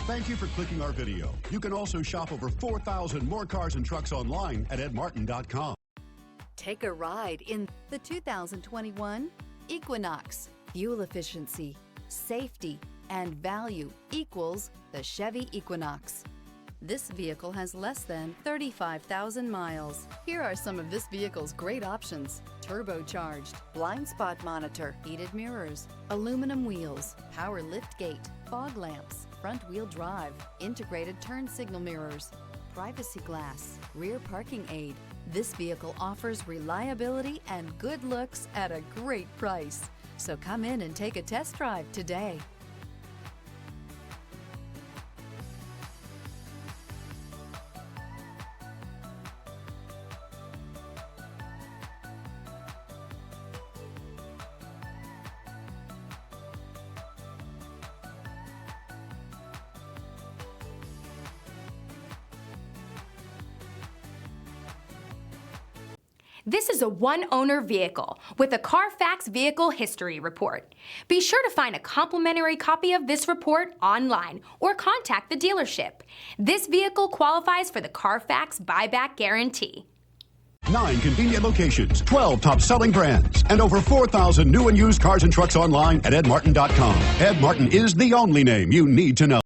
Thank you for clicking our video. You can also shop over 4,000 more cars and trucks online at edmartin.com. Take a ride in the 2021 Equinox. Fuel efficiency, safety, and value equals the Chevy Equinox. This vehicle has less than 35,000 miles. Here are some of this vehicle's great options: turbocharged, blind spot monitor, heated mirrors, aluminum wheels, power lift gate, fog lamps, front wheel drive, integrated turn signal mirrors, privacy glass, rear parking aid. This vehicle offers reliability and good looks at a great price. So come in and take a test drive today. This is a one-owner vehicle with a CARFAX Vehicle History Report. Be sure to find a complimentary copy of this report online or contact the dealership. This vehicle qualifies for the CARFAX Buyback Guarantee. 9 convenient locations, 12 top-selling brands, and over 4,000 new and used cars and trucks online at edmartin.com. Ed Martin is the only name you need to know.